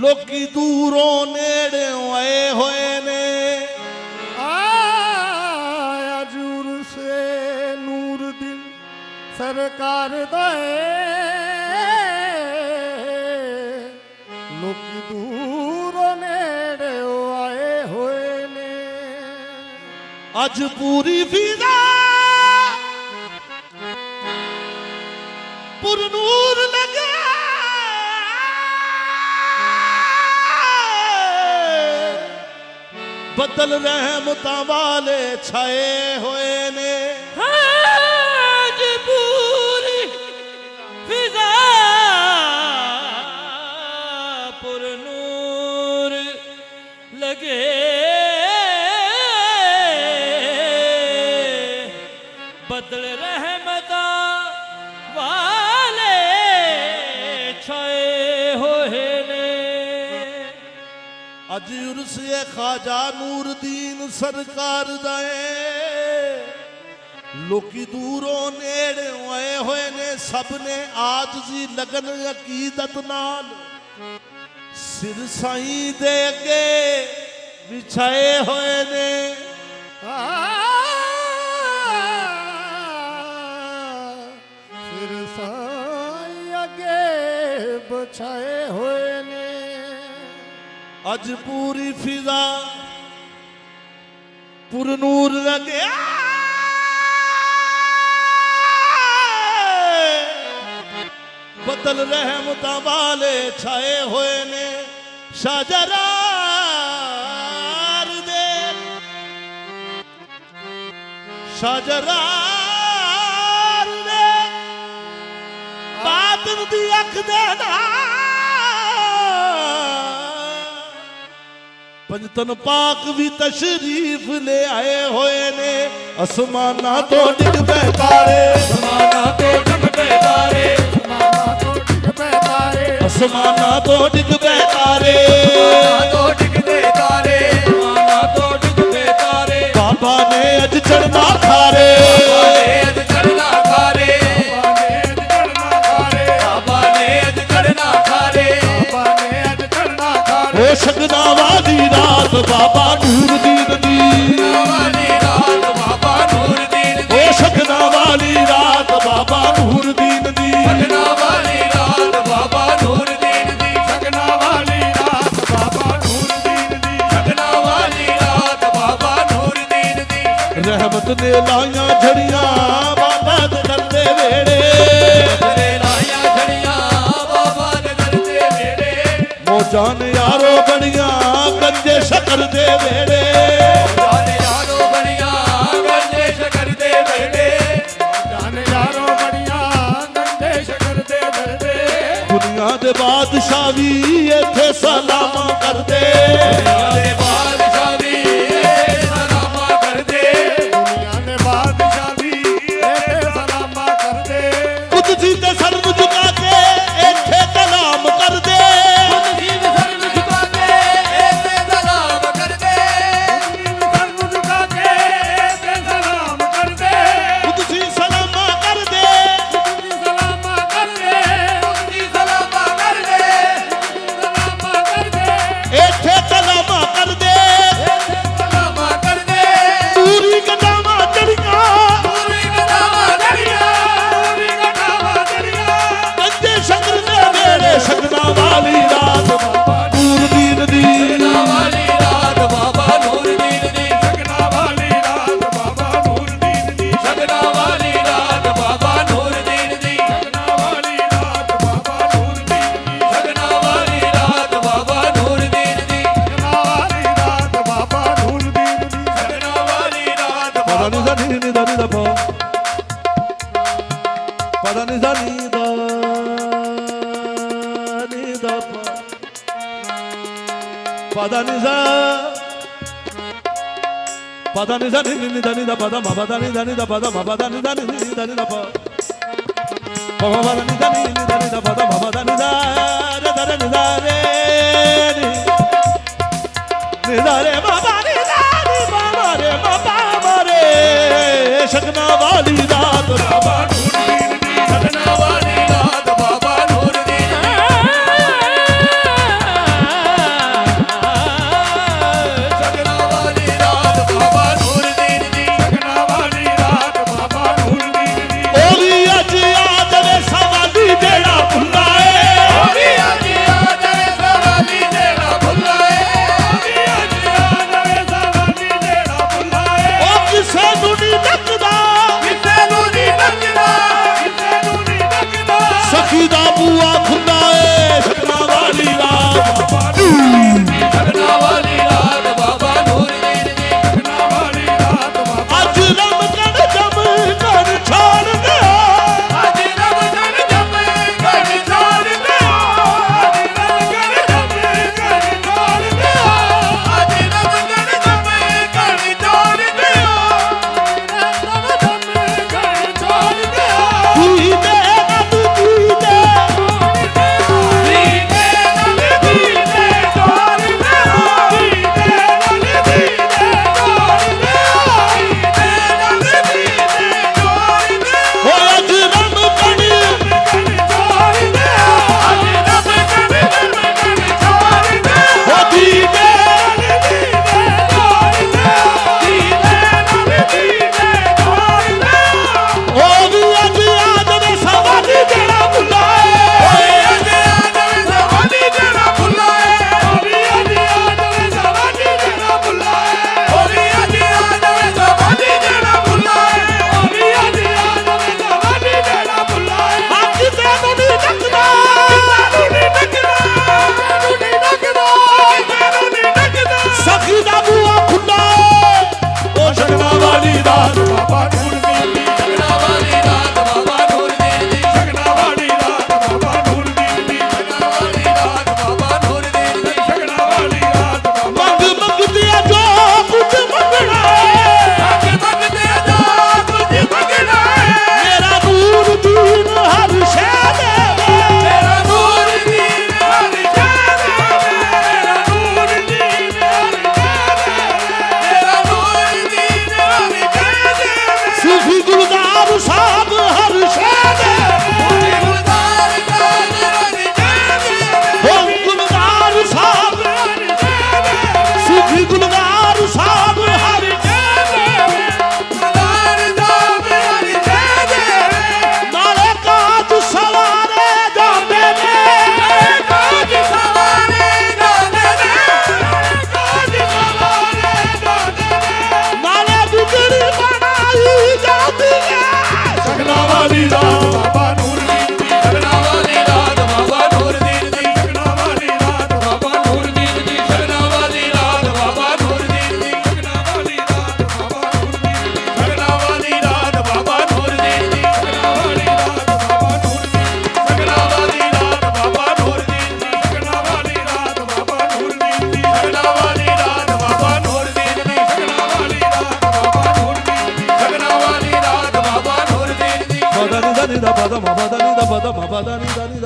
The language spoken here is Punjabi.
ਲੋਕੀ ਦੂਰੋਂ ਨੇੜਿਓਂ ਆਏ ਹੋਏ ਨੇ। ਅੱਜ ਉਰਸੇ ਨੂਰਦੀਨ ਸਰਕਾਰ ਦਾ ਲੋਕੀ ਦੂਰੋਂ ਨੇੜਿਓਂ ਆਏ ਹੋਏ ਨੇ। ਅੱਜ ਪੂਰੀ ਫਿਜ਼ਾ ਪੁਰਨੂਰ ਲਗੇ ਬੱਦਲ ਰਹਿਮਤਾਂ ਵਾਲੇ ਛਾਏ ਹੋਏ ਨੇ। ਅੱਜ ਪੂਰੀ ਫਿਜ਼ਾ ਪੁਰਨੂਰ ਲਗੇ ਬੱਦਲ ਰਹਿਮਤਾਂ ਵਾਲੇ ਛਾਏ ਹੋਏ ਨੇ। ਅੱਜ ਉਰਸ ਏ ਖਾਜਾ ਨੂਰਦੀਨ ਸਰਕਾਰ ਦਾ ਏ ਲੋਕੀ ਦੂਰੋਂ ਨੇੜਿਓਂ ਆਏ ਹੋਏ ਨੇ। ਸਭ ਨੇ ਆਜਜ਼ੀ ਲਗਨ ਅਕੀਦਤ ਨਾਲ ਸਿਰ ਸਾਈਂ ਦੇ ਅੱਗੇ ਵਿਛਾਏ ਹੋਏ ਨੇ। ਸਿਰ ਸਾਈਂ ਅੱਗੇ ਵਿਛਾਏ ਹੋਏ ਨੇ। ਅੱਜ ਪੂਰੀ ਫਿਜ਼ਾ ਪੁਰਨੂਰ ਲਗਿਆ ਬੱਦਲ ਰਹਿਮਤਾਂ ਵਾਲੇ ਛਾਏ ਹੋਏ ਨੇ। ਸ਼ਾਹਜਰਾਰ ਦੇ ਬਾਤਨ ਦੀ ਅੱਖ ਦੇ ਨਾਲ ਪੰਜਤਨ ਪਾਕ ਵੀ ਤਸ਼ਰੀਫ ਲੈ ਆਏ ਹੋਏ ਨੇ। ਅਸਮਾਨਾਂ ਤੋਂ ਡਿੱਗ ਪਏ ਤਾਰੇ, ਅਸਮਾਨਾਂ ਤੋਂ ਡਿੱਗ ਪਏ ਤਾਰੇ, ਅਸਮਾਨਾਂ ਤੋਂ ਡਿੱਗ ਪਏ ਤਾਰੇ, ਅਸਮਾਨਾਂ ਤੋਂ ਡਿੱਗਦੇ ਤਾਰੇ, ਅਸਮਾਨਾਂ ਤੋਂ ਡਿੱਗਦੇ ਤਾਰੇ। ਬਾਬਾ ਨੇ ਅੱਜ ਚੜਨਾ ਖਾਰੇ, ਬਾਬਾ ਨੇ ਅੱਜ ਚੜਨਾ ਖਾਰੇ, ਬਾਬਾ ਨੇ ਅੱਜ ਚੜਨਾ ਖਾਰੇ, ਬਾਬਾ ਨੇ ਅੱਜ ਚੜਨਾ ਖਾਰੇ। ਉਹ ਸ਼ਗਨਾ ਵਾਲੀ ਰਾਤ ਬਾਬਾ ਨੂਰਦੀਨ ਦੀ, ਵਾਲੀ ਰਾਤ ਬਾਬਾ ਨੂਰਦੀਨ ਦੀ, ਉਹ ਸ਼ਗਨਾ ਵਾਲੀ ਰਾਤ ਬਾਬਾ ਨੂਰਦੀਨ ਦੀ। ਸ਼ਗਨਾ ਵਾਲੀ ਰਾਤ ਬਾਬਾ ਨੂਰਦੀਨ ਦੀ, ਸ਼ਗਨਾ ਵਾਲੀ ਰਾਤ ਬਾਬਾ ਨੂਰਦੀਨ ਦੀ, ਸ਼ਗਨਾ ਵਾਲੀ ਰਾਤ ਬਾਬਾ ਨੂਰਦੀਨ ਦੀ। ਰਹਿਮਤ ਨੇ ਲਾਈਆਂ ਝੜੀਆਂ ਬਾਬਾ ਦੇ ਦਰ ਦੇ ਵੇੜੇ, ਤੇਰੇ ਲਾਈਆਂ ਝੜੀਆਂ ਬਾਬਾ ਦੇ ਦਰ ਦੇ ਵੇੜੇ। ਮੋਜਾਂ ਨੇ ਯਾਰੋ ਬਣੀਆਂ ਗੰਜੇ ਸ਼ਕਰ ਦੇ ਵੇੜੇ, ਜਾਨ ਯਾਰੋ ਬਣੀਆਂ ਗੰਜੇ ਸ਼ਕਰ ਦੇ ਵੇੜੇ। ਜਾਨ ਯਾਰੋ ਬੜੀਆਂ ਗੰਡੇ ਸ਼ਕਰ ਦੇ ਵੇੜੇ। ਦੁਨੀਆ ਦੇ ਬਾਦਸ਼ਾਹ ਵੀ ਇੱਥੇ ਸਲਾਮਾਂ ਕਰਦੇ, ਦੁਨੀਆ ਦੇ ਬਾਦਸ਼ਾਹ ਵੀ ਸਲਾਮਾਂ ਕਰਦੇ, ਦੁਨੀਆ ਦੇ ਬਾਦਸ਼ਾਹ ਵੀ ਇੱਥੇ ਸਲਾਮਾਂ ਕਰਦੇ। ਕੁਦਸੀ ਤੇ ਸਰ ਨੂੰ ਝੁਕਾ ਕੇ ਇੱਥੇ ਕਲਾਮ ਕਰਦੇ, ਜੀਵ ਸਰ ਨੂੰ ਝੁਕਾ ਕੇ ਇੱਥੇ ਸਲਾਮ ਕਰਦੇ, ਸਰ ਨੂੰ ਝੁਕਾ ਕੇ ਇੱਥੇ ਸਲਾਮ ਕਰਦੇ। ਕੁਦਸੀ ਸਲਾਮਾਂ ਕਰਦੇ, ਸਲਾਮਾਂ ਕਰਦੇ, ਜੀ ਸਲਾਮਾਂ ਕਰਦੇ, ਸਲਾਮਾਂ ਕਰਦੇ, ਇੱਥੇ ਕਲਾਮਾਂ ਕਰਦੇ। ਸਲਾਮਾਂ ਕਰਦੇ। ਪੂਰੀ ਗੰਡਾਵਾਂ ਚੜੀਆਂ ਪੂਰੀ ਗਦਾਵਾਂ ਜੜੀਆਂ, ਪੂਰੀ ਗਠਾਵਾਂ ਜੜੀਆਂ। ਗੰਜੇ ਸ਼ਕਰ ਦੇ ਵੇੜੇ, ਸ਼ਗਨਾ ਵਾਲੀ ਰਾਤ ਬਾਬਾ ਨੂਰਦੀਨ ਦੀ, ਸ਼ਗਨਾ ਵਾਲੀ ਰਾਤ ਬਾਬਾ ਨੂਰਦੀਨ ਦੀ, ਸ਼ਗਨਾ ਵਾਲੀ ਰਾਤ ਬਾਬਾ ਨੂਰਦੀਨ ਦੀ, ਸ਼ਗਨਾ ਵਾਲੀ ਰਾਤ ਬਾਬਾ ਨੂਰਦੀਨ ਦੀ, ਸ਼ਗਨਾ ਵਾਲੀ ਰਾਤ ਬਾਬਾ ਨੂਰਦੀਨ ਦੀ, ਸ਼ਗਨਾ ਵਾਲੀ ਰਾਤ ਬਾਬਾ ਨੂਰਦੀਨ ਦੀ, ਸ਼ਗਨਾ ਵਾਲੀ ਰਾਤ ਬਾਬਾ ਨੂਰਦੀਨ ਦੀ। ਸ਼ਗਨਾ ਵਾਲੀ ਰਾਤ ਪਤਾ ਨਹੀਂ ਸਾਨੀ ਨੀ ਦਾ ਨੀ ਦਾ ਪਾ, ਪਤਾ ਨਹੀਂ ਸਾਨੀ ਦਾ ਨੀ ਦਾ ਪਾ, ਪਤਾ ਨਹੀਂ ਸਾ, ਪਤਾ ਨਹੀਂ ਸਾਨੀ ਨੀ ਦਾ ਨੀ ਦਾ ਪਾ ਦਾ ਮਾ ਪਤਾ ਨਹੀਂ ਦਾ ਨੀ ਦਾ ਪਾ ਦਾ ਮਾ ਪਤਾ ਨਹੀਂ ਦਾ ਨੀ ਦਾ ਨੀ ਦਾ ਪਾ, ਪਾ ਪਾ ਨੀ ਦਾ ਨੀ ਦਾ ਨੀ ਦਾ ਪਾ ਦਾ ਮਾ ਪਤਾ ਨਹੀਂ ਦਾ ਰੇ ਦਾ ਰੇ ਨੀ ਦਾ ਰੇ ਨੀ ਦਾ ਰੇ ਬਾਬਾ ਨੀ ਦਾ ਨੀ ਬਾਬਾ ਰੇ ਬਾਬਾ ਰੇ। ਸ਼ਗਨਾ ਵਾਲੀ ਰਾਤ ਬਾਬਾ ਨੂਰਦੀਨ ਦੀ, ਸ਼ਗਨਾ ਵਾਲੀ ਰਾਤ ਬਾਬਾ ਨੂਰਦੀਨ ਦੀ, ਨੀ ਦਾ ਪਦ ਮ ਪਦ ਨੀ ਦਾ ਪਦ ਮ ਪਦ ਨੀ ਦਾ ਨੀ ਦਾ